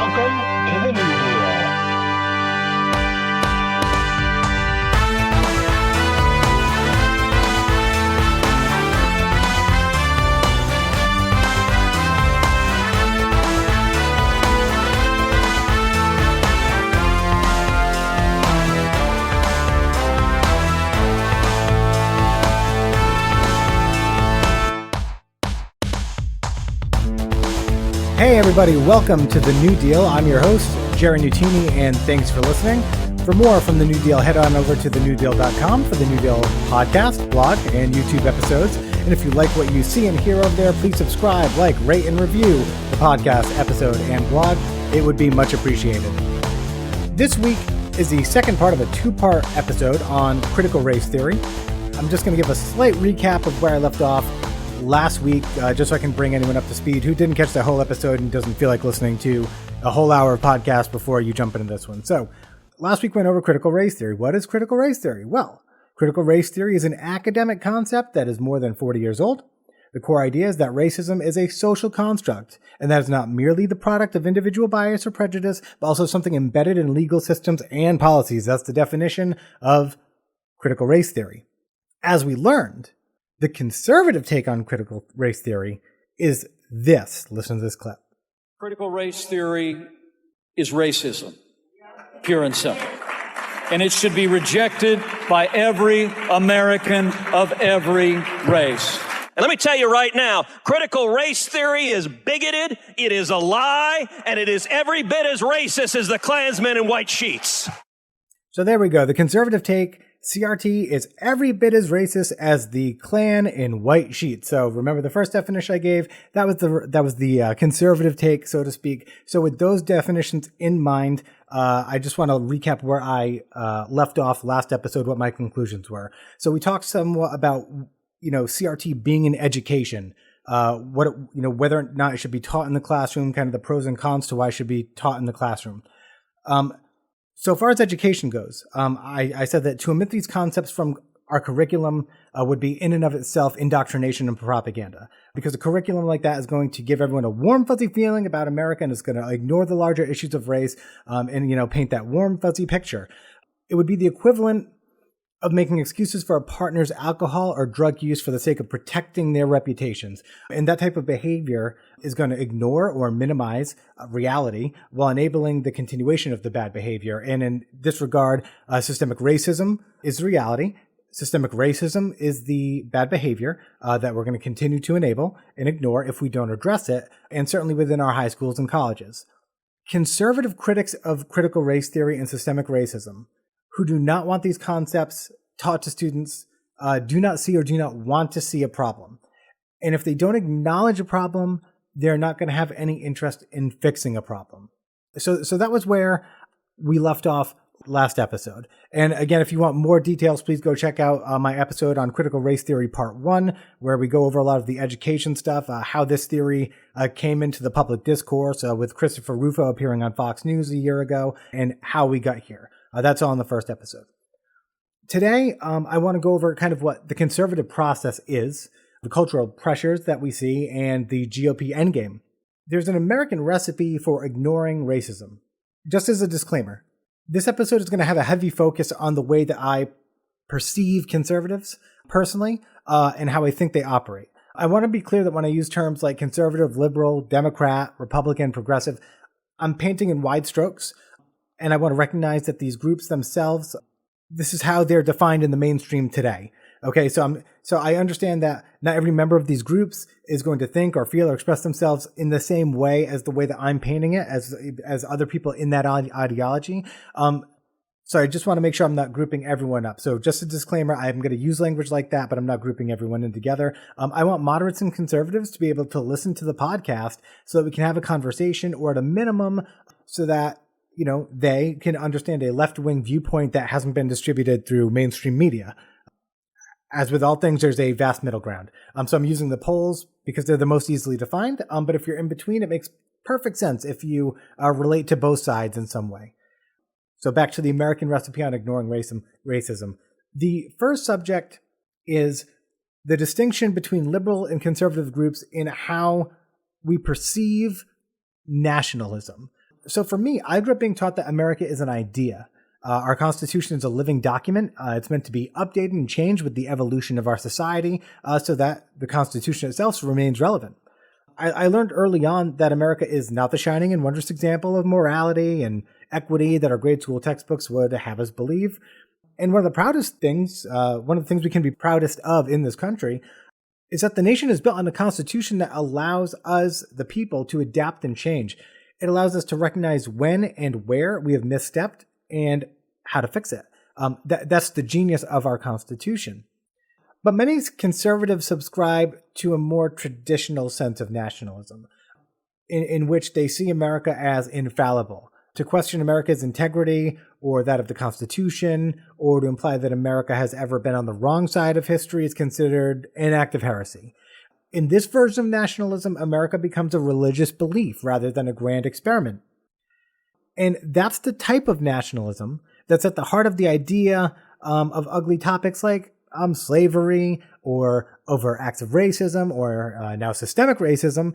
Welcome to the New Deal. Hey everybody, welcome to The New Deal. I'm your host, Jerry Nutini, and thanks for listening. For more from The New Deal, head on over to thenewdeal.com for The New Deal podcast, blog, and YouTube episodes. And if you like what you see and hear over there, please subscribe, like, rate, and review the podcast, episode, and blog. It would be much appreciated. This week is the second part of a two-part episode on critical race theory. I'm just going to give a slight recap of where I left off last week, just so I can bring anyone up to speed who didn't catch the whole episode and doesn't feel like listening to a whole hour of podcast before you jump into this one. So last week we went over critical race theory. What is critical race theory? Well, critical race theory is an academic concept that is more than 40 years old. The core idea is that racism is a social construct, and that is not merely the product of individual bias or prejudice, but also something embedded in legal systems and policies. That's the definition of critical race theory. As we learned, the conservative take on critical race theory is this. Listen to this clip. Critical race theory is racism, pure and simple. And it should be rejected by every American of every race. And let me tell you right now, critical race theory is bigoted, it is a lie, and it is every bit as racist as the Klansmen in white sheets. So there we go. The conservative take, CRT, is every bit as racist as the Klan in white sheets. So remember the first definition I gave? That was the conservative take, so to speak. So with those definitions in mind, I just want to recap where I left off last episode, what my conclusions were. So we talked somewhat about CRT being in education, whether or not it should be taught in the classroom, kind of the pros and cons to why it should be taught in the classroom. So far as education goes, I said that to omit these concepts from our curriculum would be in and of itself indoctrination and propaganda, because a curriculum like that is going to give everyone a warm, fuzzy feeling about America, and it's going to ignore the larger issues of race and paint that warm, fuzzy picture. It would be the equivalent of making excuses for a partner's alcohol or drug use for the sake of protecting their reputations. And that type of behavior is going to ignore or minimize reality while enabling the continuation of the bad behavior. And in this regard, systemic racism is reality. Systemic racism is the bad behavior that we're going to continue to enable and ignore if we don't address it, and certainly within our high schools and colleges. Conservative critics of critical race theory and systemic racism, who do not want these concepts taught to students, do not see or do not want to see a problem. And if they don't acknowledge a problem, they're not going to have any interest in fixing a problem. So that was where we left off last episode. And again, if you want more details, please go check out my episode on critical race theory part 1, where we go over a lot of the education stuff, how this theory came into the public discourse with Christopher Rufo appearing on Fox News a year ago, and how we got here. That's all in the first episode. Today, I want to go over kind of what the conservative process is, the cultural pressures that we see, and the GOP endgame. There's an American recipe for ignoring racism. Just as a disclaimer, this episode is going to have a heavy focus on the way that I perceive conservatives personally, and how I think they operate. I want to be clear that when I use terms like conservative, liberal, Democrat, Republican, progressive, I'm painting in wide strokes. And I want to recognize that these groups themselves, this is how they're defined in the mainstream today. Okay, so I understand that not every member of these groups is going to think or feel or express themselves in the same way as the way that I'm painting it, as other people in that ideology. So I just want to make sure I'm not grouping everyone up. So just a disclaimer, I'm going to use language like that, but I'm not grouping everyone in together. I want moderates and conservatives to be able to listen to the podcast so that we can have a conversation, or at a minimum, so that they can understand a left-wing viewpoint that hasn't been distributed through mainstream media. As with all things, there's a vast middle ground. So I'm using the polls because they're the most easily defined. But if you're in between, it makes perfect sense if you relate to both sides in some way. So back to the American recipe on ignoring racism. The first subject is the distinction between liberal and conservative groups in how we perceive nationalism. So for me, I grew up being taught that America is an idea. Our Constitution is a living document. It's meant to be updated and changed with the evolution of our society so that the Constitution itself remains relevant. I learned early on that America is not the shining and wondrous example of morality and equity that our grade school textbooks would have us believe. And one of the things we can be proudest of in this country is that the nation is built on a constitution that allows us, the people, to adapt and change. It allows us to recognize when and where we have misstepped and how to fix it. That's the genius of our Constitution. But many conservatives subscribe to a more traditional sense of nationalism, in which they see America as infallible. To question America's integrity or that of the Constitution, or to imply that America has ever been on the wrong side of history is considered an act of heresy. In this version of nationalism, America becomes a religious belief rather than a grand experiment. And that's the type of nationalism that's at the heart of the idea of ugly topics like slavery or overt acts of racism or now systemic racism,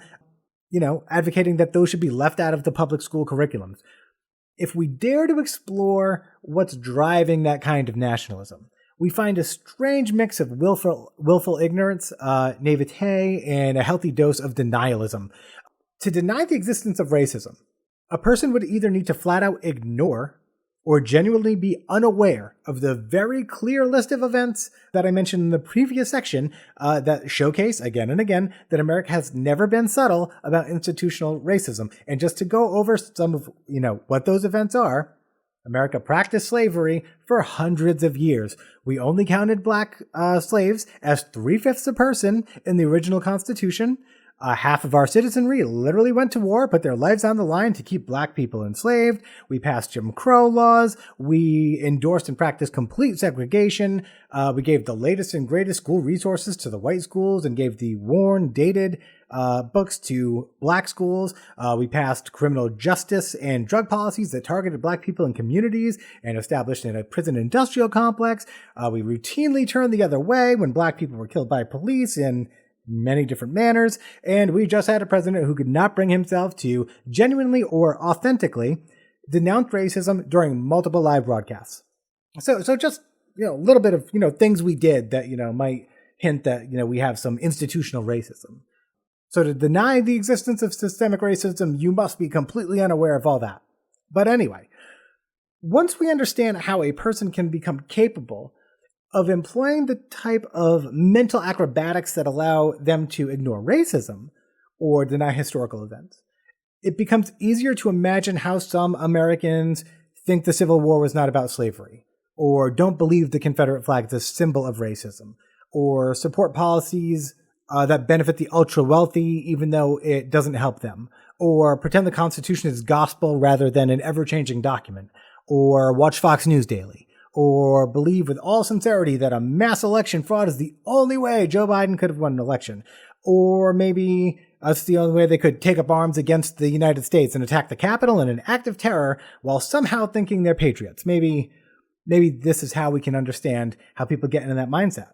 advocating that those should be left out of the public school curriculums. If we dare to explore what's driving that kind of nationalism, we find a strange mix of willful ignorance, naivete, and a healthy dose of denialism. To deny the existence of racism, a person would either need to flat out ignore or genuinely be unaware of the very clear list of events that I mentioned in the previous section that showcase again and again that America has never been subtle about institutional racism. And just to go over some of what those events are, America practiced slavery for hundreds of years. We only counted black slaves as 3/5 a person in the original Constitution. Half of our citizenry literally went to war, put their lives on the line to keep black people enslaved. We passed Jim Crow laws. We endorsed and practiced complete segregation. We gave the latest and greatest school resources to the white schools and gave the worn, dated books to black schools. We passed criminal justice and drug policies that targeted black people in communities and established a prison industrial complex. We routinely turned the other way when black people were killed by police in many different manners, and we just had a president who could not bring himself to genuinely or authentically denounce racism during multiple live broadcasts. So just a little bit of things we did that might hint that we have some institutional racism. So to deny the existence of systemic racism, you must be completely unaware of all that. But anyway, once we understand how a person can become capable of employing the type of mental acrobatics that allow them to ignore racism or deny historical events, it becomes easier to imagine how some Americans think the Civil War was not about slavery, or don't believe the Confederate flag is a symbol of racism, or support policies that benefit the ultra-wealthy even though it doesn't help them, or pretend the Constitution is gospel rather than an ever-changing document, or watch Fox News daily, or believe with all sincerity that a mass election fraud is the only way Joe Biden could have won an election. Or maybe that's the only way they could take up arms against the United States and attack the Capitol in an act of terror while somehow thinking they're patriots. Maybe this is how we can understand how people get into that mindset.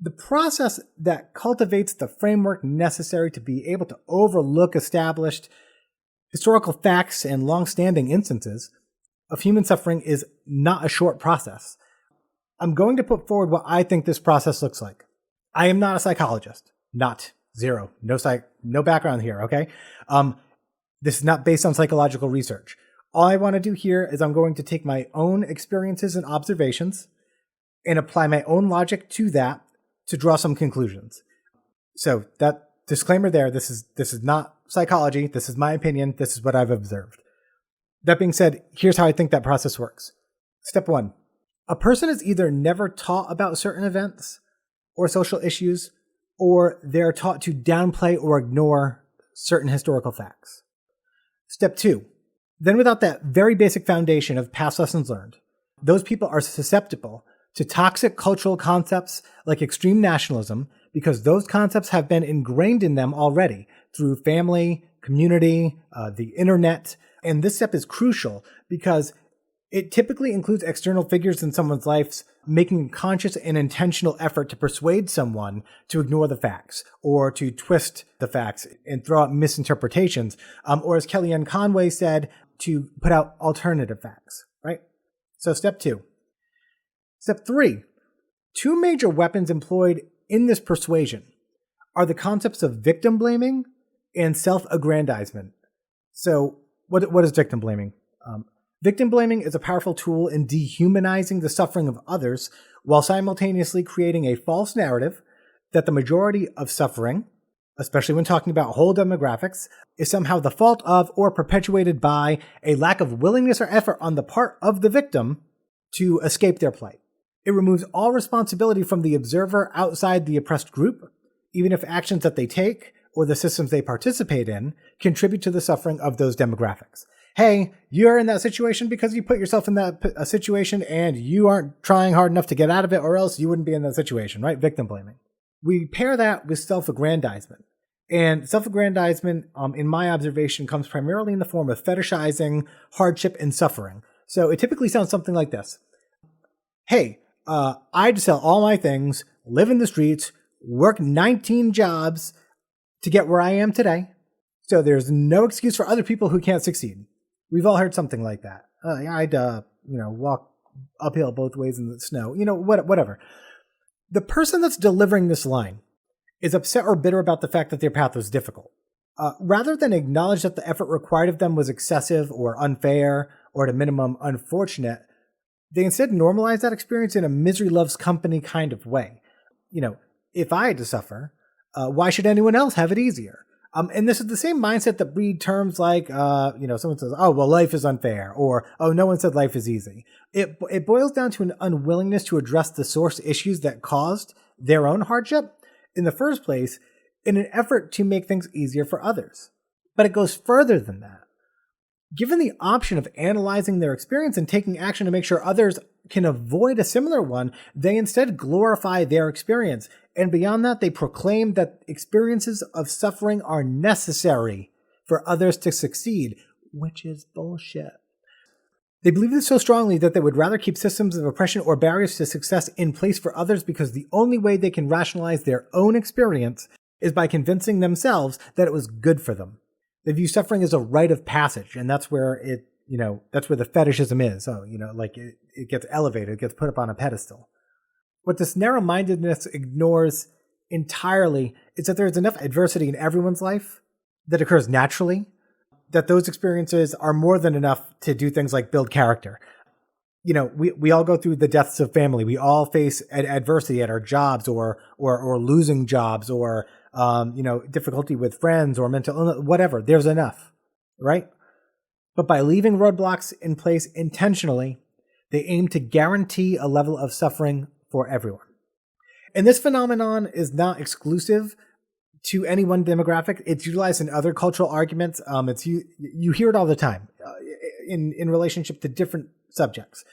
The process that cultivates the framework necessary to be able to overlook established historical facts and long-standing instances of human suffering is not a short process. I'm going to put forward what I think this process looks like. I am not a psychologist. Zero. No background here, okay? This is not based on psychological research. All I want to do here is I'm going to take my own experiences and observations and apply my own logic to that to draw some conclusions. So that disclaimer there, this is not psychology. This is my opinion. This is what I've observed. That being said, here's how I think that process works. Step 1. A person is either never taught about certain events or social issues, or they're taught to downplay or ignore certain historical facts. Step 2. Then without that very basic foundation of past lessons learned, those people are susceptible to toxic cultural concepts like extreme nationalism because those concepts have been ingrained in them already through family, community, the internet. And this step is crucial because it typically includes external figures in someone's lives making a conscious and intentional effort to persuade someone to ignore the facts or to twist the facts and throw out misinterpretations. Or as Kellyanne Conway said, to put out alternative facts, right? So step 2. Step 3. 2 major weapons employed in this persuasion are the concepts of victim blaming and self-aggrandizement. So what is victim blaming? Victim blaming is a powerful tool in dehumanizing the suffering of others while simultaneously creating a false narrative that the majority of suffering, especially when talking about whole demographics, is somehow the fault of or perpetuated by a lack of willingness or effort on the part of the victim to escape their plight. It removes all responsibility from the observer outside the oppressed group, even if actions that they take or the systems they participate in contribute to the suffering of those demographics. Hey, you're in that situation because you put yourself in that situation and you aren't trying hard enough to get out of it, or else you wouldn't be in that situation, right? Victim blaming. We pair that with self-aggrandizement. And self-aggrandizement, in my observation, comes primarily in the form of fetishizing hardship and suffering. So it typically sounds something like this. Hey, I had to sell all my things, live in the streets, work 19 jobs to get where I am today. So there's no excuse for other people who can't succeed. We've all heard something like that. I'd, walk uphill both ways in the snow. Whatever. The person that's delivering this line is upset or bitter about the fact that their path was difficult. Rather than acknowledge that the effort required of them was excessive or unfair or at a minimum unfortunate, they instead normalize that experience in a misery loves company kind of way. If I had to suffer, why should anyone else have it easier? And this is the same mindset that breed terms like, someone says, oh, well, life is unfair, or, oh, no one said life is easy. It boils down to an unwillingness to address the source issues that caused their own hardship in the first place in an effort to make things easier for others. But it goes further than that. Given the option of analyzing their experience and taking action to make sure others can avoid a similar one, they instead glorify their experience. And beyond that, they proclaim that experiences of suffering are necessary for others to succeed, which is bullshit. They believe this so strongly that they would rather keep systems of oppression or barriers to success in place for others because the only way they can rationalize their own experience is by convincing themselves that it was good for them. They view suffering as a rite of passage, and that's where that's where the fetishism is. So, it gets elevated, it gets put up on a pedestal. What this narrow-mindedness ignores entirely is that there's enough adversity in everyone's life that occurs naturally, that those experiences are more than enough to do things like build character. We all go through the deaths of family. We all face adversity at our jobs or losing jobs or, difficulty with friends or mental illness, whatever. There's enough, right? But by leaving roadblocks in place intentionally, they aim to guarantee a level of suffering for everyone. And this phenomenon is not exclusive to any one demographic. It's utilized in other cultural arguments. You hear it all the time in relationship to different subjects.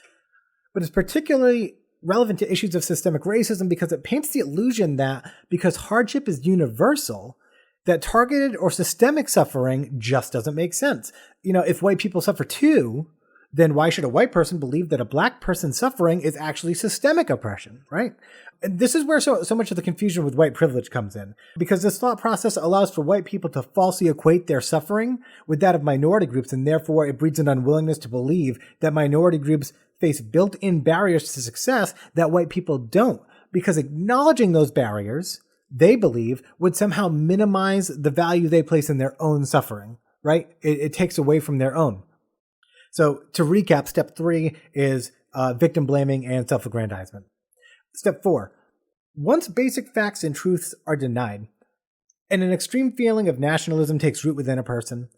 But it's particularly relevant to issues of systemic racism because it paints the illusion that because hardship is universal, that targeted or systemic suffering just doesn't make sense. If white people suffer too, then why should a white person believe that a black person suffering is actually systemic oppression, right? And this is where so much of the confusion with white privilege comes in, because this thought process allows for white people to falsely equate their suffering with that of minority groups, and therefore it breeds an unwillingness to believe that minority groups face built-in barriers to success that white people don't, because acknowledging those barriers, they believe, would somehow minimize the value they place in their own suffering, right? It takes away from their own. So to recap, step 3 is victim blaming and self-aggrandizement. Step 4, once basic facts and truths are denied, and an extreme feeling of nationalism takes root within a person,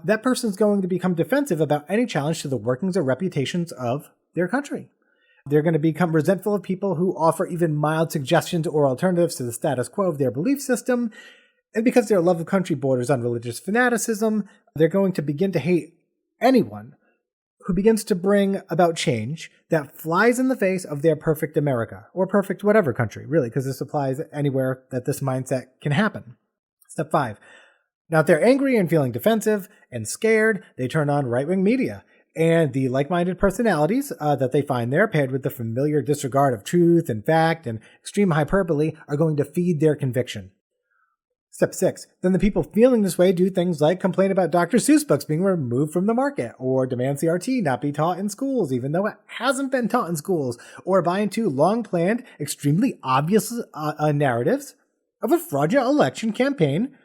that person's going to become defensive about any challenge to the workings or reputations of their country. They're going to become resentful of people who offer even mild suggestions or alternatives to the status quo of their belief system. And because their love of country borders on religious fanaticism, they're going to begin to hate anyone who begins to bring about change that flies in the face of their perfect America, or perfect whatever country, really, because this applies anywhere that this mindset can happen. Step 5. Now, if they're angry and feeling defensive and scared, they turn on right-wing media. And the like-minded personalities that they find there, paired with the familiar disregard of truth and fact and extreme hyperbole, are going to feed their conviction. Step 6. Then the people feeling this way do things like complain about Dr. Seuss books being removed from the market, or demand CRT not be taught in schools, even though it hasn't been taught in schools, or buy into long-planned, extremely obvious narratives of a fraudulent election campaign,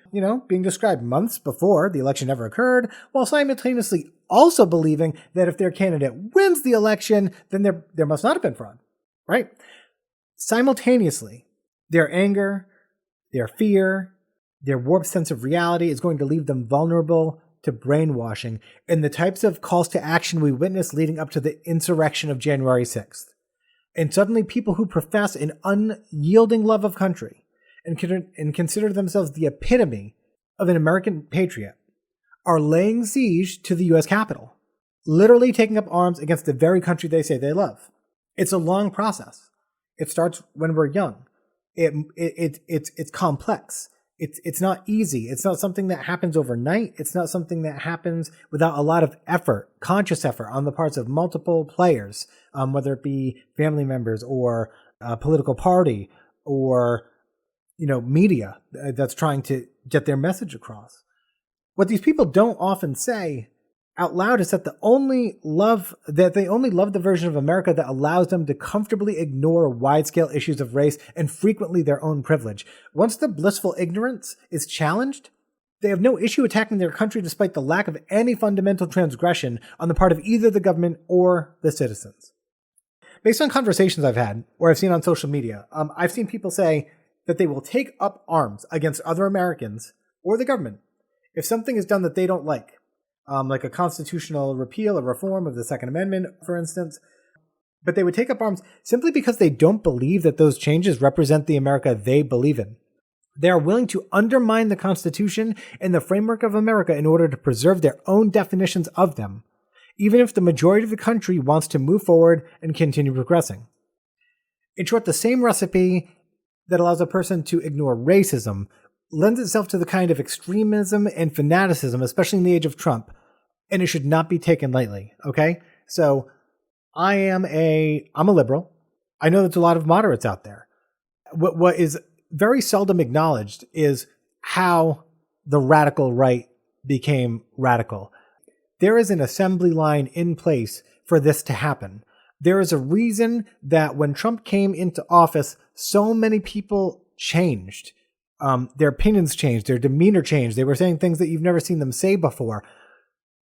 being described months before the election ever occurred, while simultaneously also believing that if their candidate wins the election, then there must not have been fraud, right? Simultaneously, their anger, their fear, their warped sense of reality is going to leave them vulnerable to brainwashing and the types of calls to action we witnessed leading up to the insurrection of January 6th. And suddenly people who profess an unyielding love of country and consider themselves the epitome of an American patriot are laying siege to the U.S. Capitol, literally taking up arms against the very country they say they love. It's a long process. It starts when we're young. It's complex. It's not easy. It's not something that happens overnight. It's not something that happens without a lot of effort, conscious effort on the parts of multiple players, whether it be family members or a political party or, media that's trying to get their message across. What these people don't often say out loud is that they only love the version of America that allows them to comfortably ignore wide-scale issues of race and frequently their own privilege. Once the blissful ignorance is challenged, they have no issue attacking their country despite the lack of any fundamental transgression on the part of either the government or the citizens. Based on conversations I've had or I've seen on social media, I've seen people say that they will take up arms against other Americans or the government if something is done that they don't like a constitutional repeal or reform of the Second Amendment, for instance. But they would take up arms simply because they don't believe that those changes represent the America they believe in. They are willing to undermine the Constitution and the framework of America in order to preserve their own definitions of them, even if the majority of the country wants to move forward and continue progressing. In short, the same recipe that allows a person to ignore racism lends itself to the kind of extremism and fanaticism, especially in the age of Trump, and it should not be taken lightly, okay? So I'm a liberal. I know there's a lot of moderates out there. What is very seldom acknowledged is how the radical right became radical. There is an assembly line in place for this to happen. There is a reason that when Trump came into office, so many people changed. Their opinions changed, their demeanor changed. They were saying things that you've never seen them say before.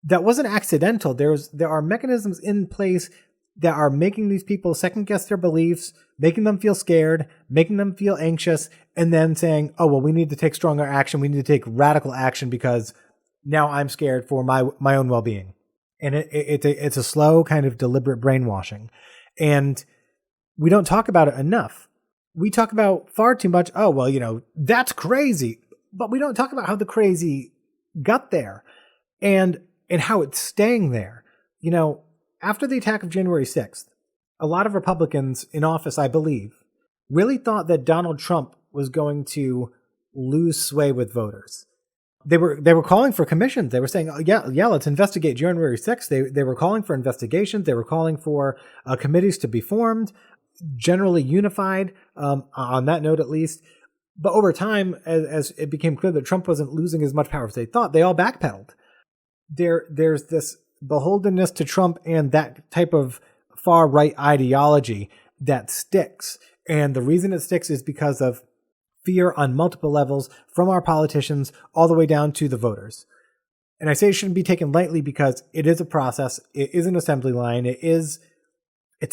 That wasn't accidental. There are mechanisms in place that are making these people second guess their beliefs, making them feel scared, making them feel anxious, and then saying, oh, well, we need to take stronger action. We need to take radical action because now I'm scared for my own well-being. And it's a slow kind of deliberate brainwashing. And we don't talk about it enough. We talk about far too much, oh, well, that's crazy. But we don't talk about how the crazy got there and how it's staying there. After the attack of January 6th, a lot of Republicans in office, I believe, really thought that Donald Trump was going to lose sway with voters. They were calling for commissions. They were saying, oh, yeah, let's investigate January 6th. They were calling for investigations. They were calling for committees to be formed, generally unified, on that note at least. But over time, as it became clear that Trump wasn't losing as much power as they thought, they all backpedaled. There's this beholdenness to Trump and that type of far-right ideology that sticks. And the reason it sticks is because of fear on multiple levels from our politicians all the way down to the voters. And I say it shouldn't be taken lightly because it is a process. It is an assembly line. It's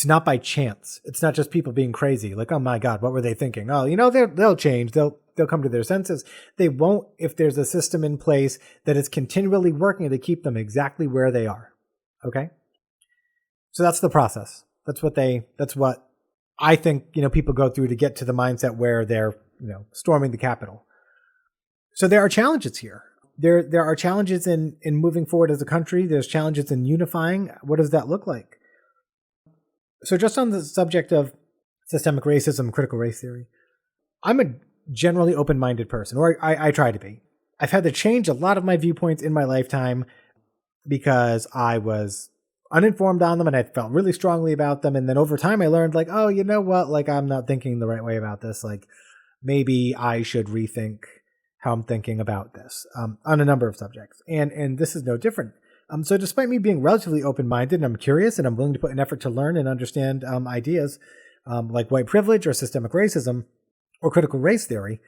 not by chance. It's not just people being crazy. Like, oh my God, what were they thinking? Oh, they'll change. They'll come to their senses. They won't if there's a system in place that is continually working to keep them exactly where they are. Okay? So that's the process. That's what I think, people go through to get to the mindset where they're, storming the Capitol. So there are challenges here. There are challenges in moving forward as a country. There's challenges in unifying. What does that look like? So just on the subject of systemic racism, critical race theory, I'm a generally open-minded person, or I try to be. I've had to change a lot of my viewpoints in my lifetime because I was uninformed on them and I felt really strongly about them. And then over time I learned oh, you know what? I'm not thinking the right way about this. Maybe I should rethink how I'm thinking about this on a number of subjects. And this is no different. So despite me being relatively open-minded and I'm curious and I'm willing to put an effort to learn and understand ideas like white privilege or systemic racism or critical race theory,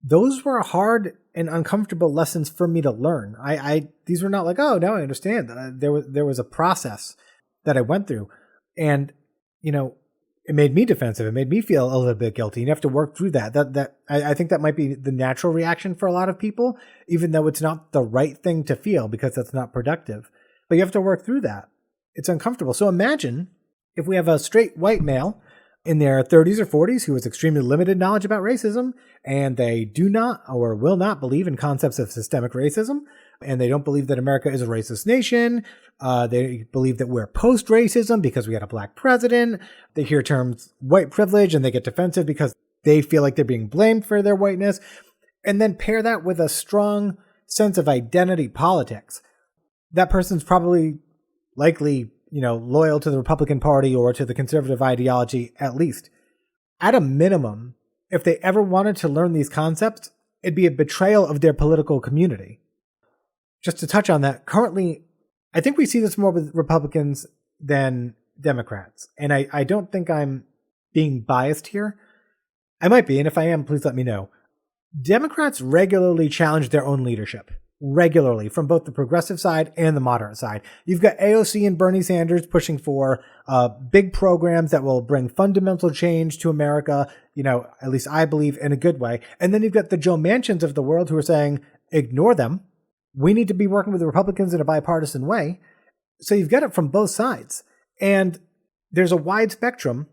those were hard and uncomfortable lessons for me to learn. These were not like, oh, now I understand. There was a process that I went through. And, it made me defensive. It made me feel a little bit guilty. You have to work through that. I think that might be the natural reaction for a lot of people, even though it's not the right thing to feel because that's not productive. But you have to work through that. It's uncomfortable. So imagine if we have a straight white male in their 30s or 40s who has extremely limited knowledge about racism, and they do not or will not believe in concepts of systemic racism, and they don't believe that America is a racist nation. They believe that we're post-racism because we had a black president. They hear terms white privilege and they get defensive because they feel like they're being blamed for their whiteness. And then pair that with a strong sense of identity politics. That person's probably likely, loyal to the Republican Party or to the conservative ideology at least. At a minimum, if they ever wanted to learn these concepts, it'd be a betrayal of their political community. Just to touch on that, currently, I think we see this more with Republicans than Democrats. And I don't think I'm being biased here. I might be, and if I am, please let me know. Democrats regularly challenge their own leadership. Regularly, from both the progressive side and the moderate side. You've got AOC and Bernie Sanders pushing for big programs that will bring fundamental change to America, at least I believe, in a good way. And then you've got the Joe Manchins of the world who are saying, ignore them. We need to be working with the Republicans in a bipartisan way. So you've got it from both sides. And there's a wide spectrum.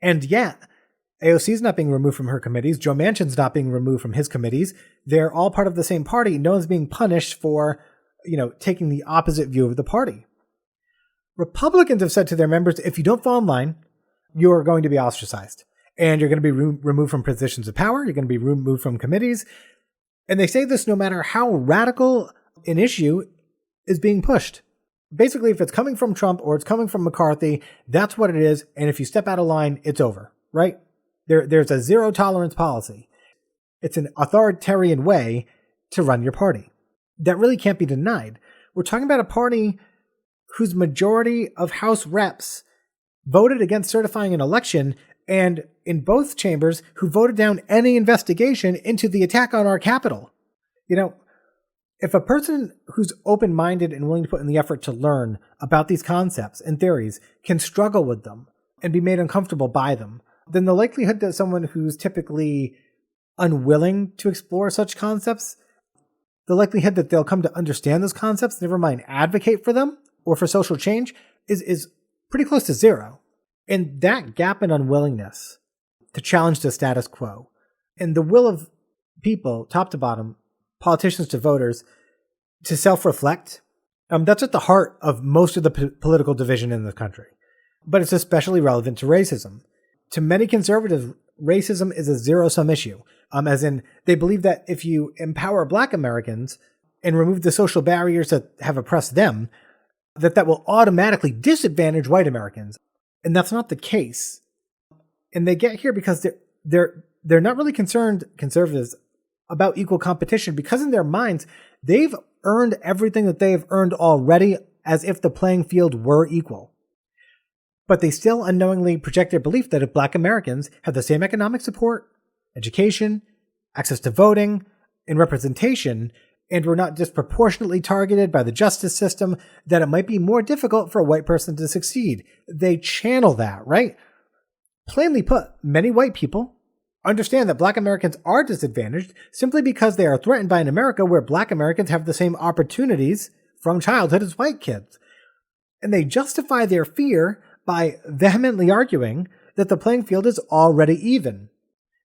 And yet, AOC's not being removed from her committees. Joe Manchin's not being removed from his committees. They're all part of the same party. No one's being punished for, taking the opposite view of the party. Republicans have said to their members, if you don't fall in line, you're going to be ostracized. And you're going to be removed from positions of power. You're going to be removed from committees. And they say this no matter how radical an issue is being pushed. Basically, if it's coming from Trump or it's coming from McCarthy, that's what it is. And if you step out of line, it's over, right? There's a zero tolerance policy. It's an authoritarian way to run your party. That really can't be denied. We're talking about a party whose majority of House reps voted against certifying an election, and in both chambers, who voted down any investigation into the attack on our Capitol. If a person who's open-minded and willing to put in the effort to learn about these concepts and theories can struggle with them and be made uncomfortable by them, then the likelihood that someone who's typically unwilling to explore such concepts, the likelihood that they'll come to understand those concepts, never mind advocate for them or for social change, is pretty close to zero. And that gap in unwillingness to challenge the status quo and the will of people, top to bottom, politicians to voters, to self-reflect, that's at the heart of most of the political division in the country. But it's especially relevant to racism. To many conservatives, racism is a zero-sum issue, as in they believe that if you empower Black Americans and remove the social barriers that have oppressed them, that will automatically disadvantage white Americans. And that's not the case. And they get here because they're not really concerned, conservatives, about equal competition, because in their minds, they've earned everything that they have earned already as if the playing field were equal. But they still unknowingly project their belief that if Black Americans have the same economic support, education, access to voting, and representation, and were not disproportionately targeted by the justice system, that it might be more difficult for a white person to succeed. They channel that, right? Plainly put, many white people understand that Black Americans are disadvantaged simply because they are threatened by an America where Black Americans have the same opportunities from childhood as white kids. And they justify their fear by vehemently arguing that the playing field is already even.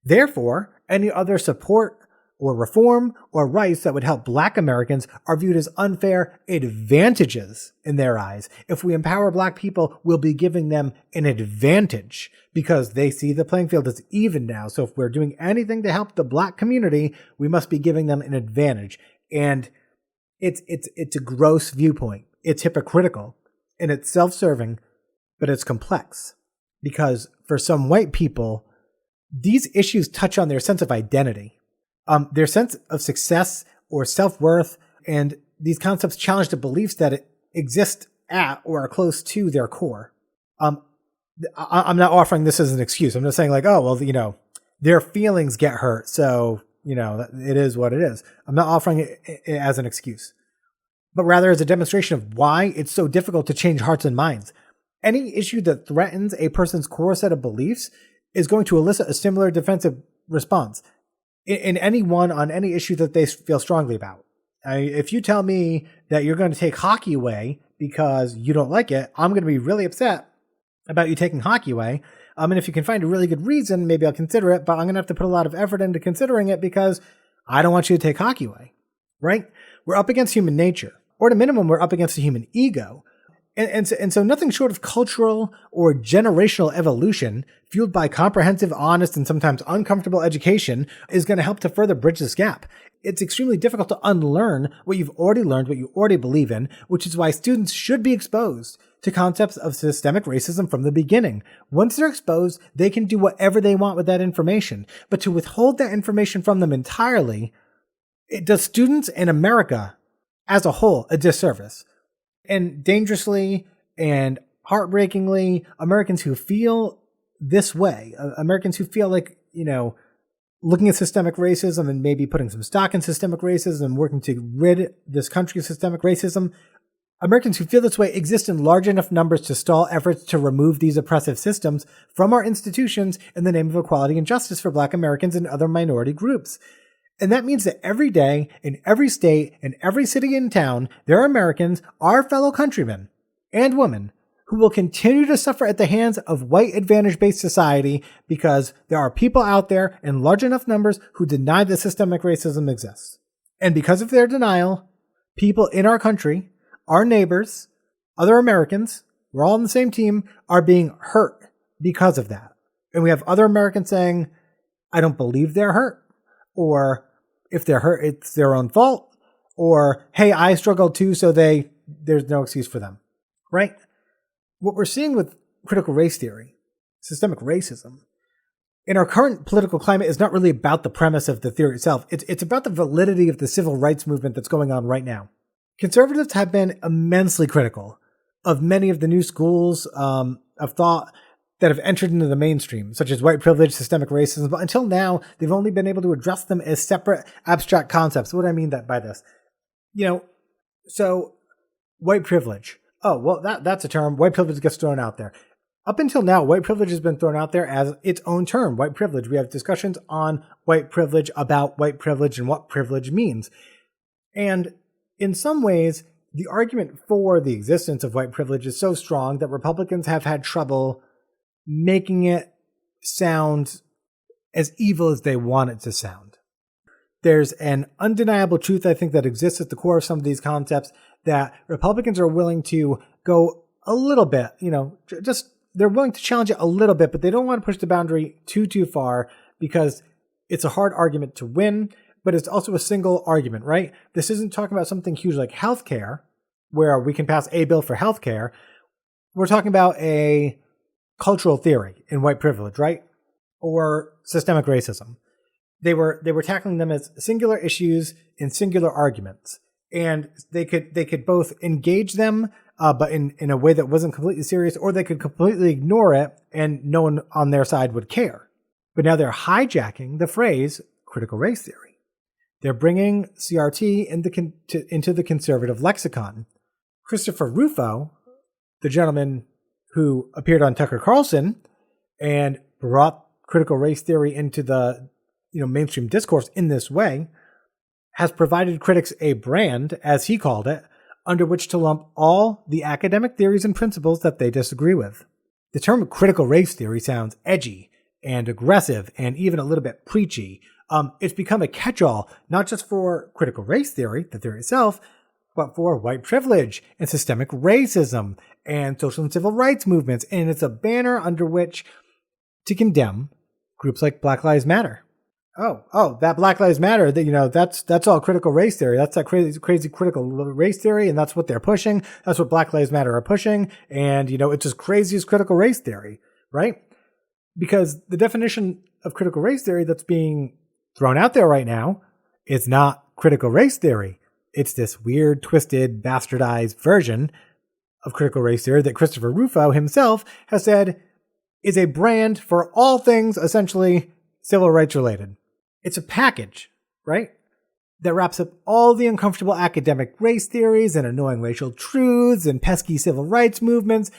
Therefore, any other support or reform or rights that would help Black Americans are viewed as unfair advantages in their eyes. If we empower Black people, we'll be giving them an advantage because they see the playing field as even now. So if we're doing anything to help the Black community, we must be giving them an advantage. And it's a gross viewpoint. It's hypocritical and it's self-serving, but it's complex because for some white people, these issues touch on their sense of identity. Their sense of success or self-worth, and these concepts challenge the beliefs that exist at or are close to their core. I'm not offering this as an excuse. I'm just saying like, oh, well, their feelings get hurt. So, it is what it is. I'm not offering it as an excuse, but rather as a demonstration of why it's so difficult to change hearts and minds. Any issue that threatens a person's core set of beliefs is going to elicit a similar defensive response in anyone on any issue that they feel strongly about. If you tell me that you're going to take hockey away because you don't like it, I'm going to be really upset about you taking hockey away. And if you can find a really good reason, maybe I'll consider it, but I'm going to have to put a lot of effort into considering it because I don't want you to take hockey away, right? We're up against human nature, or at a minimum, we're up against the human ego. And so nothing short of cultural or generational evolution, fueled by comprehensive, honest, and sometimes uncomfortable education, is going to help to further bridge this gap. It's extremely difficult to unlearn what you've already learned, what you already believe in, which is why students should be exposed to concepts of systemic racism from the beginning. Once they're exposed, they can do whatever they want with that information. But to withhold that information from them entirely, it does students in America as a whole a disservice. And dangerously and heartbreakingly, Americans who feel this way, Americans who feel like, looking at systemic racism and maybe putting some stock in systemic racism and working to rid this country of systemic racism, Americans who feel this way exist in large enough numbers to stall efforts to remove these oppressive systems from our institutions in the name of equality and justice for Black Americans and other minority groups. And that means that every day, in every state, in every city and town, there are Americans, our fellow countrymen and women, who will continue to suffer at the hands of white advantage-based society because there are people out there in large enough numbers who deny that systemic racism exists. And because of their denial, people in our country, our neighbors, other Americans, we're all on the same team, are being hurt because of that. And we have other Americans saying, I don't believe they're hurt. Or if they're hurt, it's their own fault. Or, hey, I struggled too, so there's no excuse for them, right? What we're seeing with critical race theory, systemic racism, in our current political climate is not really about the premise of the theory itself. It's about the validity of the civil rights movement that's going on right now. Conservatives have been immensely critical of many of the new schools of thought that have entered into the mainstream, such as white privilege, systemic racism, but until now, they've only been able to address them as separate, abstract concepts. What do I mean by this? So white privilege. Oh, well, that's a term. White privilege gets thrown out there. Up until now, white privilege has been thrown out there as its own term, white privilege. We have discussions on white privilege, about white privilege, and what privilege means. And in some ways, the argument for the existence of white privilege is so strong that Republicans have had trouble making it sound as evil as they want it to sound. There's an undeniable truth, I think, that exists at the core of some of these concepts, that Republicans are willing to go a little bit, they're willing to challenge it a little bit, but they don't want to push the boundary too far because it's a hard argument to win, but it's also a single argument, right? This isn't talking about something huge like healthcare, where we can pass a bill for healthcare. We're talking about a cultural theory in white privilege, right? Or systemic racism. They were tackling them as singular issues in singular arguments, and they could both engage them, but in a way that wasn't completely serious, or they could completely ignore it, and no one on their side would care. But now they're hijacking the phrase critical race theory. They're bringing CRT into the conservative lexicon. Christopher Rufo, the gentleman who appeared on Tucker Carlson and brought critical race theory into the mainstream discourse in this way, has provided critics a brand, as he called it, under which to lump all the academic theories and principles that they disagree with. The term critical race theory sounds edgy and aggressive and even a little bit preachy. It's become a catch-all, not just for critical race theory, the theory itself, but for white privilege and systemic racism and social and civil rights movements. And it's a banner under which to condemn groups like Black Lives Matter. Oh, that Black Lives Matter, that's all critical race theory. That's that crazy critical race theory, and that's what they're pushing. That's what Black Lives Matter are pushing. And, it's as crazy as critical race theory, right? Because the definition of critical race theory that's being thrown out there right now is not critical race theory. It's this weird, twisted, bastardized version of critical race theory that Christopher Rufo himself has said is a brand for all things essentially civil rights related. It's a package, right? That wraps up all the uncomfortable academic race theories and annoying racial truths and pesky civil rights movements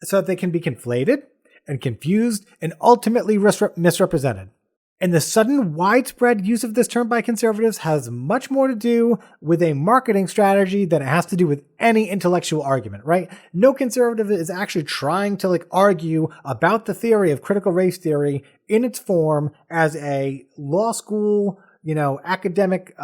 so that they can be conflated and confused and ultimately misrepresented. And the sudden widespread use of this term by conservatives has much more to do with a marketing strategy than it has to do with any intellectual argument, right? No conservative is actually trying to argue about the theory of critical race theory in its form as a law school, academic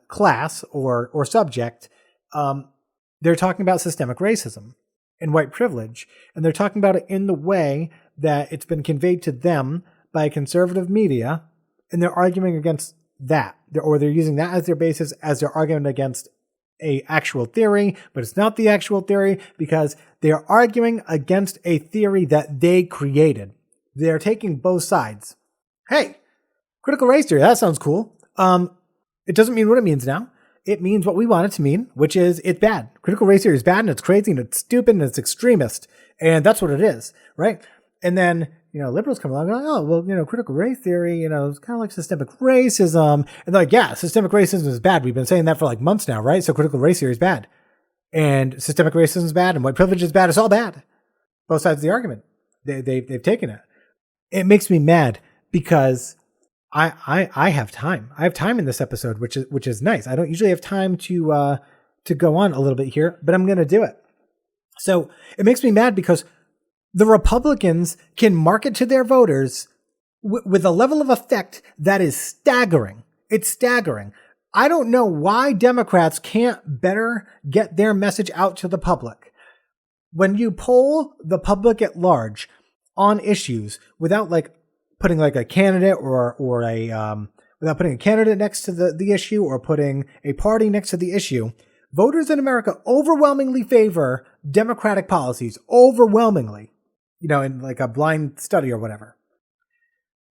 class or subject. They're talking about systemic racism and white privilege, and they're talking about it in the way that it's been conveyed to them by conservative media, and they're arguing against that, or they're using that as their basis as their argument against a actual theory, but it's not the actual theory because they are arguing against a theory that they created. They're taking both sides. Hey, critical race theory, that sounds cool. It doesn't mean what it means now. It means what we want it to mean, which is it's bad. Critical race theory is bad and it's crazy and it's stupid and it's extremist. And that's what it is, right? And then, liberals come along and are like, oh, well, critical race theory, it's kind of like systemic racism. And they're like, yeah, systemic racism is bad. We've been saying that for months now, right? So critical race theory is bad. And systemic racism is bad and white privilege is bad. It's all bad. Both sides of the argument. They've taken it. It makes me mad because I have time. I have time in this episode, which is nice. I don't usually have time to go on a little bit here, but I'm going to do it. So it makes me mad because the Republicans can market to their voters with a level of effect that is staggering. It's staggering. I don't know why Democrats can't better get their message out to the public. When you poll the public at large on issues without putting a candidate or without putting a candidate next to the issue or putting a party next to the issue, voters in America overwhelmingly favor Democratic policies. Overwhelmingly. In a blind study or whatever.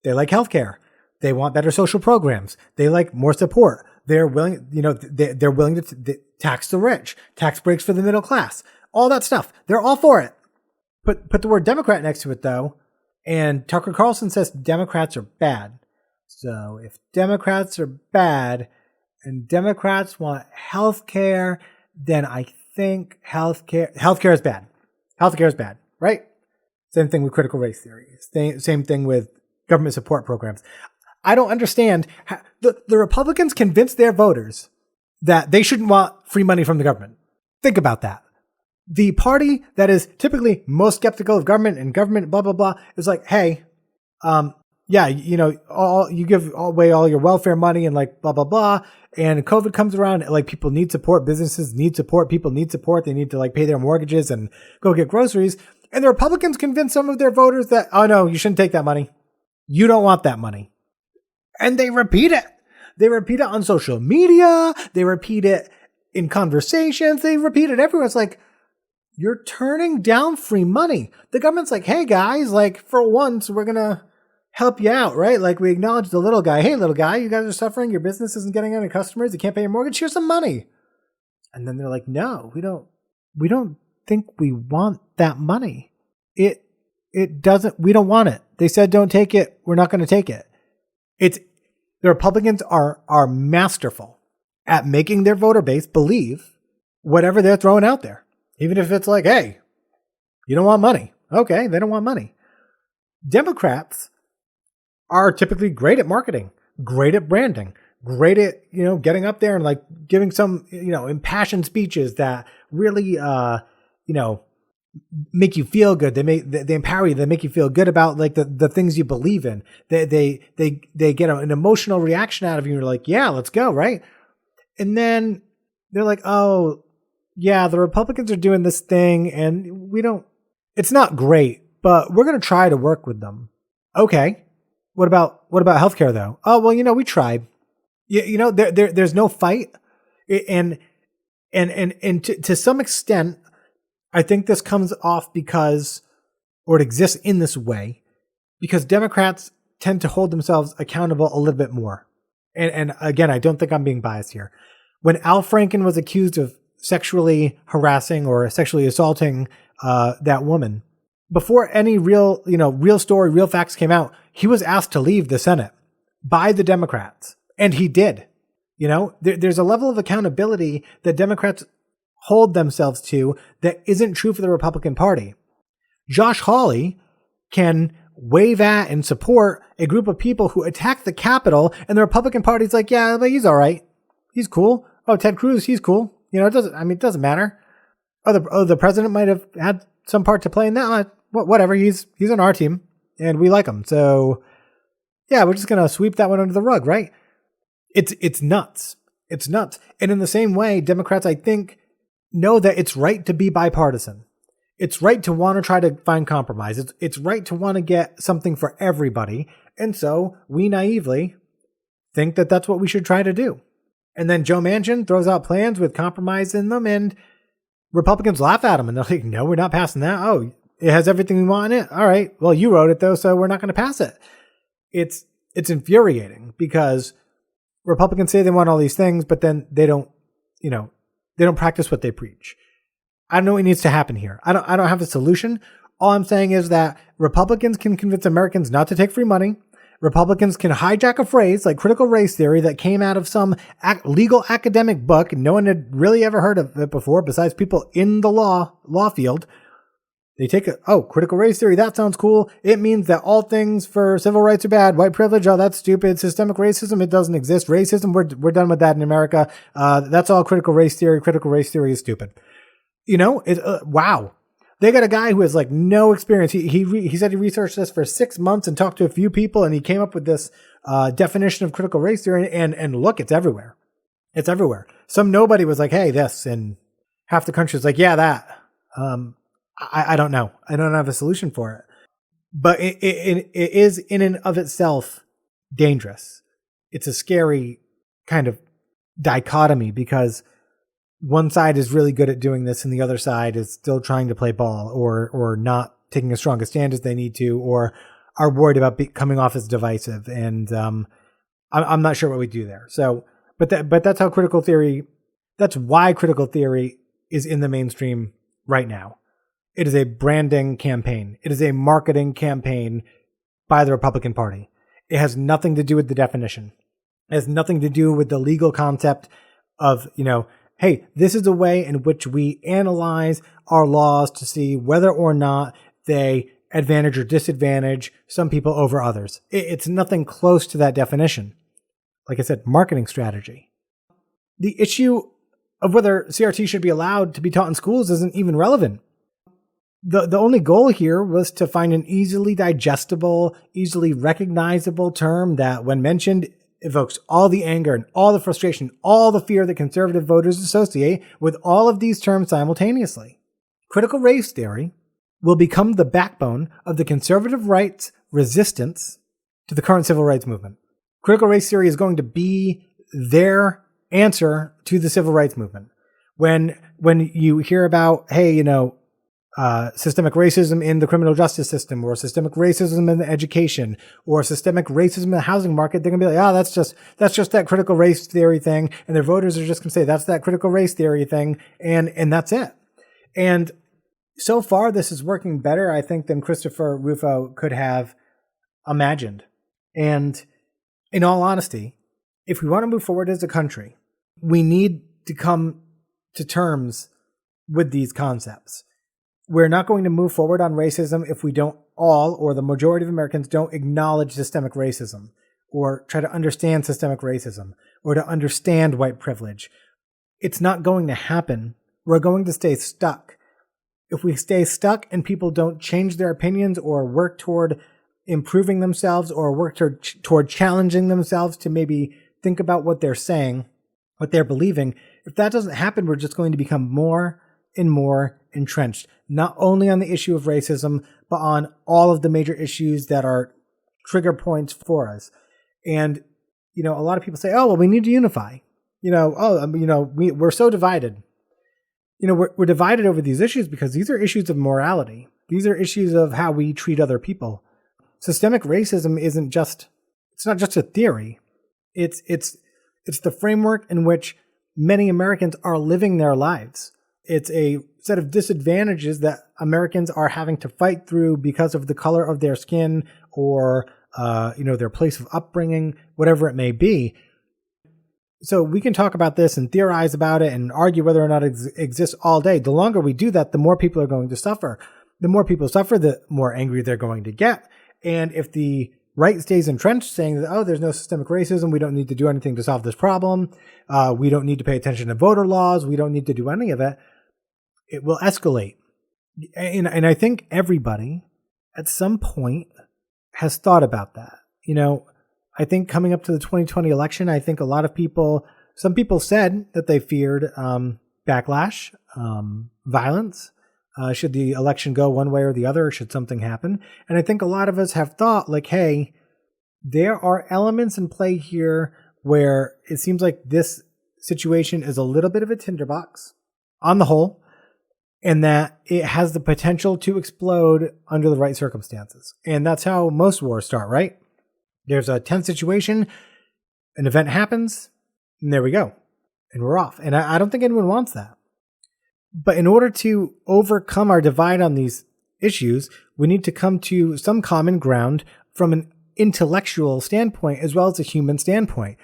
They like healthcare. They want better social programs. They like more support. They're willing, they're willing to tax the rich, tax breaks for the middle class, all that stuff. They're all for it. Put the word Democrat next to it though, and Tucker Carlson says Democrats are bad. So if Democrats are bad and Democrats want healthcare, then I think healthcare is bad. Healthcare is bad, right? Same thing with critical race theory. Same thing with government support programs. I don't understand how the Republicans convince their voters that they shouldn't want free money from the government. Think about that. The party that is typically most skeptical of government and government blah, blah, blah is like, hey, you give away all your welfare money and blah, blah, blah. And COVID comes around, people need support, businesses need support, people need support. They need to pay their mortgages and go get groceries. And the Republicans convince some of their voters that, oh no, you shouldn't take that money. You don't want that money. And they repeat it. They repeat it on social media. They repeat it in conversations. They repeat it everywhere. It's you're turning down free money. The government's hey guys, for once, we're going to help you out, right? We acknowledge the little guy. Hey, little guy, you guys are suffering. Your business isn't getting any customers. You can't pay your mortgage. Here's some money. And then they're no, we don't think we want that money. It doesn't, we don't want it. They said don't take it. We're not going to take it. The Republicans are masterful at making their voter base believe whatever they're throwing out there. Even if it's hey, you don't want money. Okay, they don't want money. Democrats are typically great at marketing, great at branding, great at, getting up there and giving some, impassioned speeches that really, make you feel good. They empower you. They make you feel good about the things you believe in. They get an emotional reaction out of you. You're yeah, let's go. Right. And then they're oh yeah, the Republicans are doing this thing and it's not great, but we're going to try to work with them. Okay. What about healthcare though? Oh, well, we tried. There's no fight. And to some extent, I think this comes off or it exists in this way, because Democrats tend to hold themselves accountable a little bit more. And again, I don't think I'm being biased here. When Al Franken was accused of sexually harassing or sexually assaulting that woman, before any real story, real facts came out, he was asked to leave the Senate by the Democrats, and he did. There's a level of accountability that Democrats hold themselves to that isn't true for the Republican Party. Josh Hawley can wave at and support a group of people who attack the Capitol, and the Republican Party's like, yeah, but he's all right. He's cool. Oh, Ted Cruz, he's cool. It doesn't matter. The president might have had some part to play in that. Whatever. He's on our team, and we like him. So, yeah, we're just gonna sweep that one under the rug, right? It's nuts. It's nuts. And in the same way, Democrats, I think, know that it's right to be bipartisan. It's right to want to try to find compromise. It's right to want to get something for everybody. And so we naively think that that's what we should try to do. And then Joe Manchin throws out plans with compromise in them, and Republicans laugh at him, and they're like, no, we're not passing that. Oh, it has everything we want in it. All right, well, you wrote it though, so we're not going to pass it. It's infuriating because Republicans say they want all these things, but then they don't practice what they preach. I don't know what needs to happen here. I don't have a solution. All I'm saying is that Republicans can convince Americans not to take free money. Republicans can hijack a phrase like critical race theory that came out of some legal academic book. No one had really ever heard of it before besides people in the law field. They take critical race theory. That sounds cool. It means that all things for civil rights are bad. White privilege. Oh, that's stupid. Systemic racism. It doesn't exist. Racism. We're done with that in America. That's all critical race theory. Critical race theory is stupid. Wow. They got a guy who has like no experience. He said he researched this for 6 months and talked to a few people, and he came up with this definition of critical race theory. And look, it's everywhere. It's everywhere. Some nobody was like, hey, this, and half the country was like, yeah, that. I don't know. I don't have a solution for it. But it is in and of itself dangerous. It's a scary kind of dichotomy because one side is really good at doing this and the other side is still trying to play ball or not taking as strong a stand as they need to, or are worried about coming off as divisive. And I'm not sure what we do there. So, but that's how critical theory, that's why critical theory is in the mainstream right now. It is a branding campaign. It is a marketing campaign by the Republican Party. It has nothing to do with the definition. It has nothing to do with the legal concept of, hey, this is a way in which we analyze our laws to see whether or not they advantage or disadvantage some people over others. It's nothing close to that definition. Like I said, marketing strategy. The issue of whether CRT should be allowed to be taught in schools isn't even relevant. The only goal here was to find an easily digestible, easily recognizable term that, when mentioned, evokes all the anger and all the frustration, all the fear that conservative voters associate with all of these terms simultaneously. Critical race theory will become the backbone of the conservative right's resistance to the current civil rights movement. Critical race theory is going to be their answer to the civil rights movement. When you hear about, hey, systemic racism in the criminal justice system, or systemic racism in the education, or systemic racism in the housing market, they're gonna be like, that's just that critical race theory thing, and their voters are just gonna say that's that critical race theory thing, and that's it. And so far, this is working better, I think, than Christopher Rufo could have imagined. And in all honesty, if we want to move forward as a country, we need to come to terms with these concepts. We're not going to move forward on racism if we don't all, or the majority of Americans, don't acknowledge systemic racism, or try to understand systemic racism, or to understand white privilege. It's not going to happen. We're going to stay stuck. If we stay stuck and people don't change their opinions or work toward improving themselves, or work toward challenging themselves to maybe think about what they're saying, what they're believing, if that doesn't happen, we're just going to become more and more entrenched, not only on the issue of racism, but on all of the major issues that are trigger points for us. And, a lot of people say, oh, well, we need to unify. We're so divided. We're divided over these issues because these are issues of morality. These are issues of how we treat other people. Systemic racism it's not just a theory. It's the framework in which many Americans are living their lives. It's a set of disadvantages that Americans are having to fight through because of the color of their skin or their place of upbringing, whatever it may be. So we can talk about this and theorize about it and argue whether or not it exists all day. The longer we do that, the more people are going to suffer. The more people suffer, the more angry they're going to get. And if the right stays entrenched saying that, there's no systemic racism, we don't need to do anything to solve this problem, we don't need to pay attention to voter laws, we don't need to do any of it, it will escalate. And I think everybody at some point has thought about that. I think coming up to the 2020 election, I think a lot of people, some people said that they feared backlash, violence, should the election go one way or the other, or should something happen. And I think a lot of us have thought like, hey, there are elements in play here where it seems like this situation is a little bit of a tinderbox on the whole, and that it has the potential to explode under the right circumstances. And that's how most wars start, right? There's a tense situation, an event happens, and there we go. And we're off. And I don't think anyone wants that. But in order to overcome our divide on these issues, we need to come to some common ground from an intellectual standpoint as well as a human standpoint.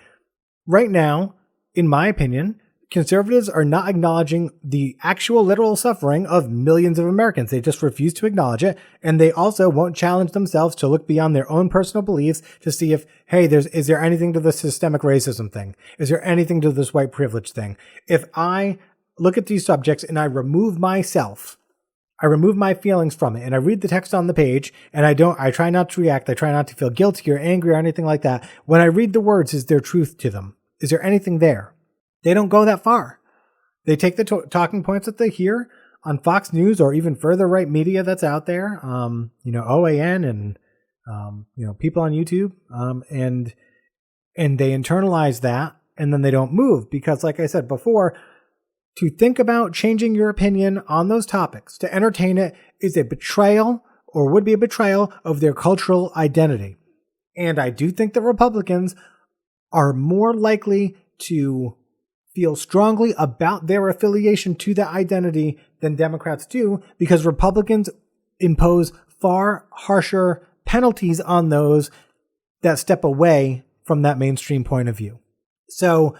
Right now, in my opinion, conservatives are not acknowledging the actual literal suffering of millions of Americans. They just refuse to acknowledge it. And they also won't challenge themselves to look beyond their own personal beliefs to see if, hey, is there anything to the systemic racism thing? Is there anything to this white privilege thing? If I look at these subjects and I remove myself, I remove my feelings from it, and I read the text on the page, and I try not to react. I try not to feel guilty or angry or anything like that. When I read the words, is there truth to them? Is there anything there? They don't go that far. They take the talking points that they hear on Fox News or even further right media that's out there, OAN and, people on YouTube, and they internalize that, and then they don't move because, like I said before, to think about changing your opinion on those topics, to entertain it, is a betrayal or would be a betrayal of their cultural identity. And I do think that Republicans are more likely to feel strongly about their affiliation to that identity than Democrats do, because Republicans impose far harsher penalties on those that step away from that mainstream point of view. So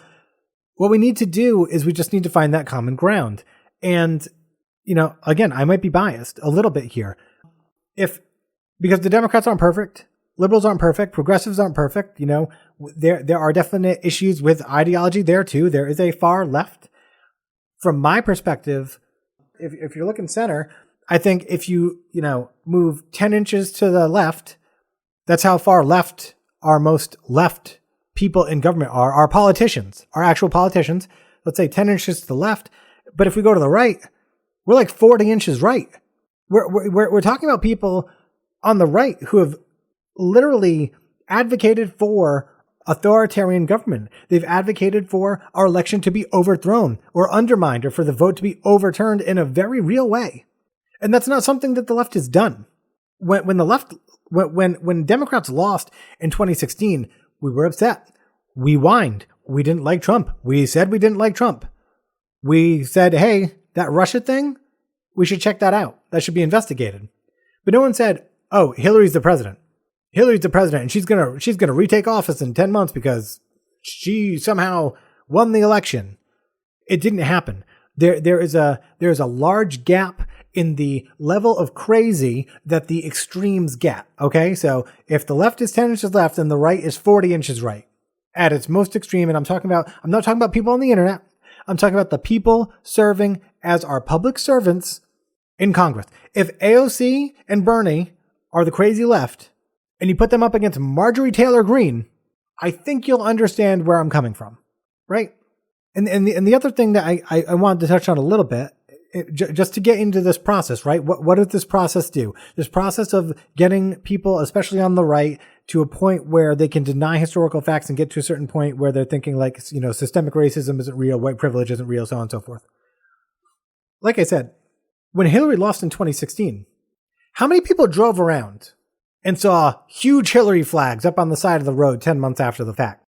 what we need to do is we just need to find that common ground. And, again, I might be biased a little bit here. Because the Democrats aren't perfect, liberals aren't perfect, progressives aren't perfect, there are definite issues with ideology there too. There is a far left. From my perspective, if you're looking center, I think if you, move 10 inches to the left, that's how far left our most left people in government are, our politicians, our actual politicians. Let's say 10 inches to the left. But if we go to the right, we're like 40 inches right. We're talking about people on the right who have literally advocated for authoritarian government. They've advocated for our election to be overthrown or undermined, or for the vote to be overturned in a very real way. And that's not something that the left has done. When Democrats lost in 2016, we were upset. We whined. We didn't like Trump. We said we didn't like Trump. We said, hey, that Russia thing, we should check that out. That should be investigated. But no one said, oh, Hillary's the president. Hillary's the president, and she's gonna retake office in 10 months because she somehow won the election. It didn't happen. There is a large gap in the level of crazy that the extremes get. Okay, so if the left is 10 inches left and the right is 40 inches right at its most extreme, and I'm not talking about people on the internet. I'm talking about the people serving as our public servants in Congress. If AOC and Bernie are the crazy left, and you put them up against Marjorie Taylor Greene, I think you'll understand where I'm coming from, right? And the other thing that I wanted to touch on a little bit, just to get into this process, right? What does this process do? This process of getting people, especially on the right, to a point where they can deny historical facts and get to a certain point where they're thinking like, systemic racism isn't real, white privilege isn't real, so on and so forth. Like I said, when Hillary lost in 2016, how many people drove around and saw huge Hillary flags up on the side of the road 10 months after the fact?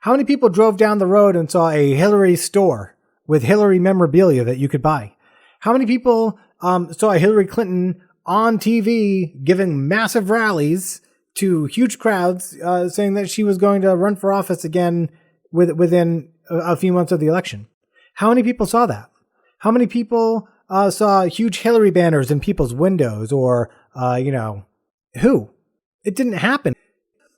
How many people drove down the road and saw a Hillary store with Hillary memorabilia that you could buy? How many people saw Hillary Clinton on TV giving massive rallies to huge crowds saying that she was going to run for office again within a few months of the election? How many people saw that? How many people saw huge Hillary banners in people's windows or, who? It didn't happen.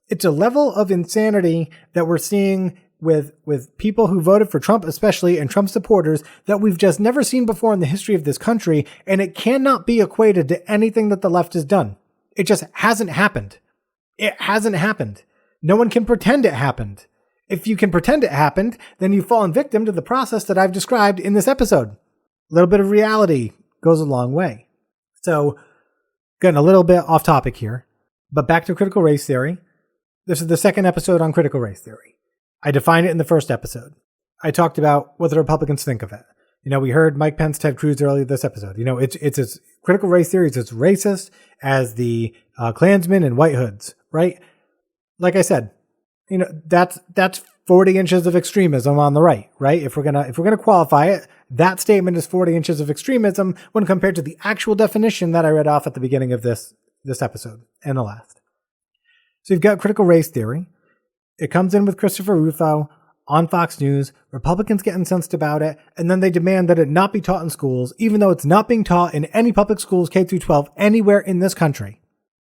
It's a level of insanity that we're seeing with people who voted for Trump, especially, and Trump supporters, that we've just never seen before in the history of this country, and it cannot be equated to anything that the left has done. It just hasn't happened. It hasn't happened. No one can pretend it happened. If you can pretend it happened, then you've fallen victim to the process that I've described in this episode. A little bit of reality goes a long way. So, getting a little bit off topic here, but back to critical race theory. This is the second episode on critical race theory. I defined it in the first episode. I talked about what the Republicans think of it. We heard Mike Pence, Ted Cruz earlier this episode. It's as critical race theory is as racist as the Klansmen and white hoods, right? Like I said, that's 40 inches of extremism on the right? If we're gonna qualify it, that statement is 40 inches of extremism when compared to the actual definition that I read off at the beginning of this episode and the last. So you've got critical race theory. It comes in with Christopher Rufo on Fox News. Republicans get incensed about it, and then they demand that it not be taught in schools, even though it's not being taught in any public schools, K through 12, anywhere in this country.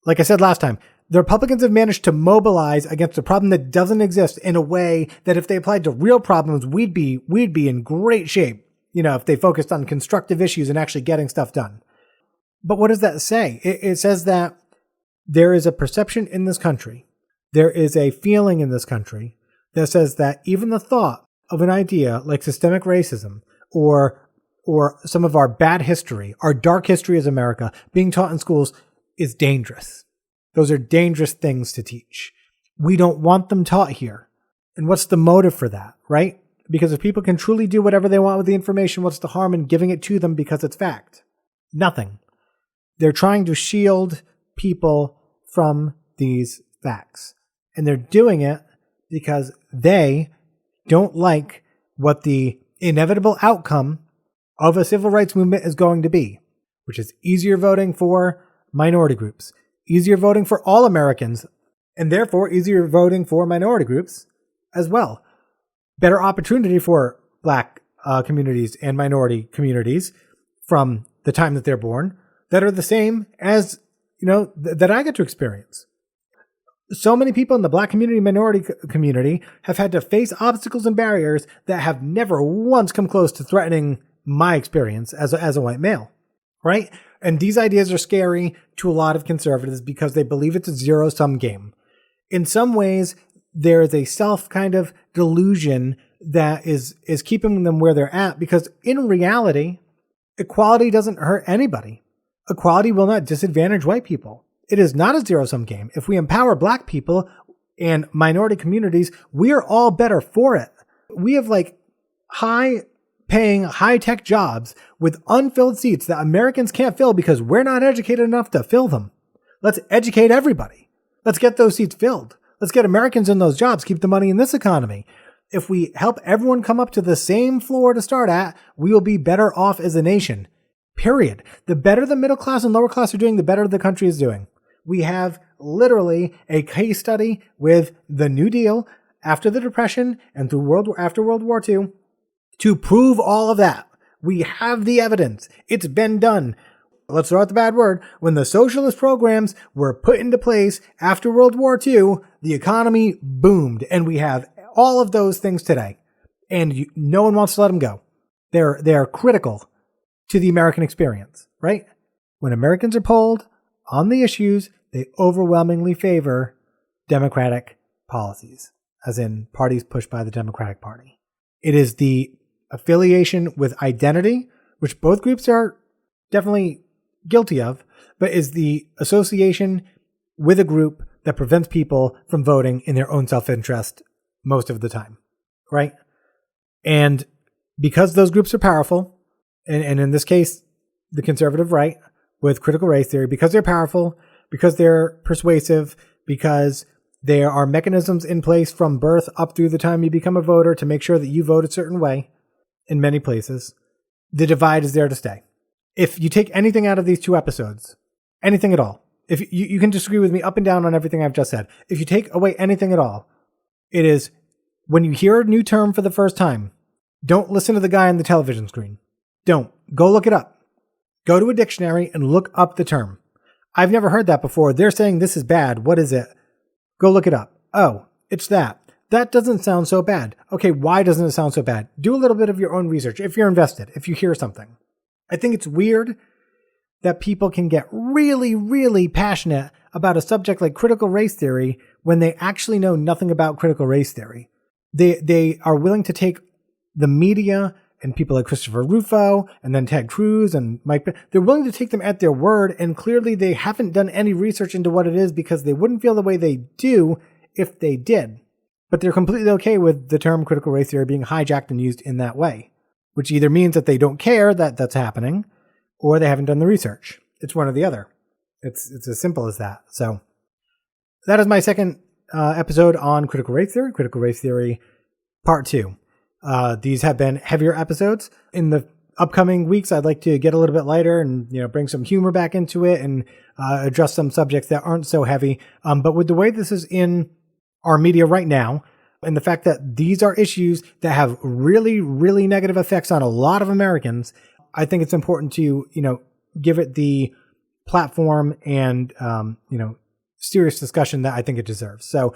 Like I said last time, the Republicans have managed to mobilize against a problem that doesn't exist in a way that if they applied to real problems, we'd be in great shape, if they focused on constructive issues and actually getting stuff done. But what does that say? It says that there is a perception in this country, there is a feeling in this country that says that even the thought of an idea like systemic racism or some of our bad history, our dark history as America, being taught in schools is dangerous. Those are dangerous things to teach. We don't want them taught here. And what's the motive for that, right? Because if people can truly do whatever they want with the information, what's the harm in giving it to them because it's fact? Nothing. They're trying to shield people from these facts. And they're doing it because they don't like what the inevitable outcome of a civil rights movement is going to be, which is easier voting for minority groups, easier voting for all Americans, and therefore easier voting for minority groups as well. Better opportunity for Black communities and minority communities from the time that they're born that are the same as, that I get to experience. So many people in the Black community, minority community have had to face obstacles and barriers that have never once come close to threatening my experience as a white male, right? And these ideas are scary to a lot of conservatives because they believe it's a zero-sum game. In some ways, there is a self kind of delusion that is keeping them where they're at because in reality, equality doesn't hurt anybody. Equality will not disadvantage white people. It is not a zero-sum game. If we empower Black people and minority communities, we are all better for it. We have high-paying, high-tech jobs with unfilled seats that Americans can't fill because we're not educated enough to fill them. Let's educate everybody. Let's get those seats filled. Let's get Americans in those jobs, keep the money in this economy. If we help everyone come up to the same floor to start at, we will be better off as a nation. Period. The better the middle class and lower class are doing, the better the country is doing. We have literally a case study with the New Deal after the Depression and after World War II to prove all of that. We have the evidence. It's been done. Let's throw out the bad word. When the socialist programs were put into place after World War II, the economy boomed, and we have all of those things today. And no one wants to let them go. They're critical to the American experience, right? When Americans are polled on the issues, they overwhelmingly favor Democratic policies, as in parties pushed by the Democratic Party. It is the affiliation with identity, which both groups are definitely guilty of, but is the association with a group that prevents people from voting in their own self-interest most of the time, right? And because those groups are powerful, and in this case, the conservative right with critical race theory, because they're powerful, because they're persuasive, because There are mechanisms in place from birth up through the time you become a voter to make sure that you vote a certain way in many places. The divide is there to stay. If you take anything out of these 2 episodes, anything at all, if you can disagree with me up and down on everything I've just said. If you take away anything at all, it is when you hear a new term for the first time, don't listen to the guy on the television screen. Don't. Go look it up. Go to a dictionary and look up the term. I've never heard that before. They're saying this is bad. What is it? Go look it up. Oh, it's that. That doesn't sound so bad. Okay, why doesn't it sound so bad? Do a little bit of your own research if you're invested, if you hear something. I think it's weird that people can get really, really passionate about a subject like critical race theory when they actually know nothing about critical race theory. They are willing to take the media and people like Christopher Rufo and then Ted Cruz and Mike, they're willing to take them at their word, and clearly they haven't done any research into what it is because they wouldn't feel the way they do if they did. But they're completely okay with the term critical race theory being hijacked and used in that way, which either means that they don't care that that's happening or they haven't done the research. It's one or the other. It's as simple as that. So that is my second episode on critical race theory part 2. These have been heavier episodes. In the upcoming weeks, I'd like to get a little bit lighter and, bring some humor back into it and address some subjects that aren't so heavy. But with the way this is in our media right now, and the fact that these are issues that have really, really negative effects on a lot of Americans, I think it's important to, give it the platform and, serious discussion that I think it deserves. So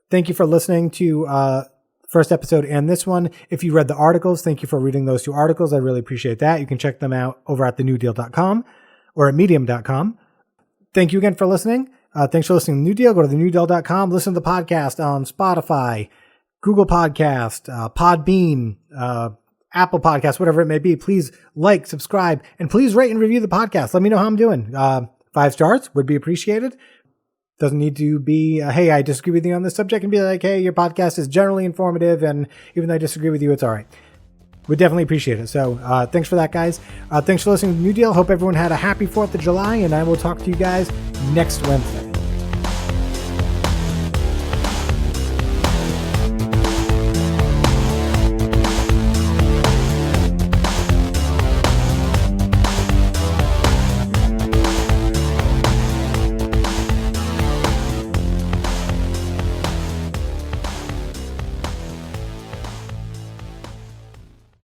thank you for listening to first episode and this one. If you read the articles, thank you for reading those 2 articles. I really appreciate that. You can check them out over at thenewdeal.com or at medium.com. Thank you again for listening. Thanks for listening to New Deal. Go to thenewdeal.com. Listen to the podcast on Spotify, Google Podcast, Podbean, Apple Podcast, whatever it may be. Please like, subscribe, and please rate and review the podcast. Let me know how I'm doing. 5 stars would be appreciated. Doesn't need to be, hey, I disagree with you on this subject, and be like, hey, your podcast is generally informative, and even though I disagree with you, it's all right. We'd definitely appreciate it. So thanks for that, guys. Thanks for listening to New Deal. Hope everyone had a happy 4th of July, and I will talk to you guys next Wednesday.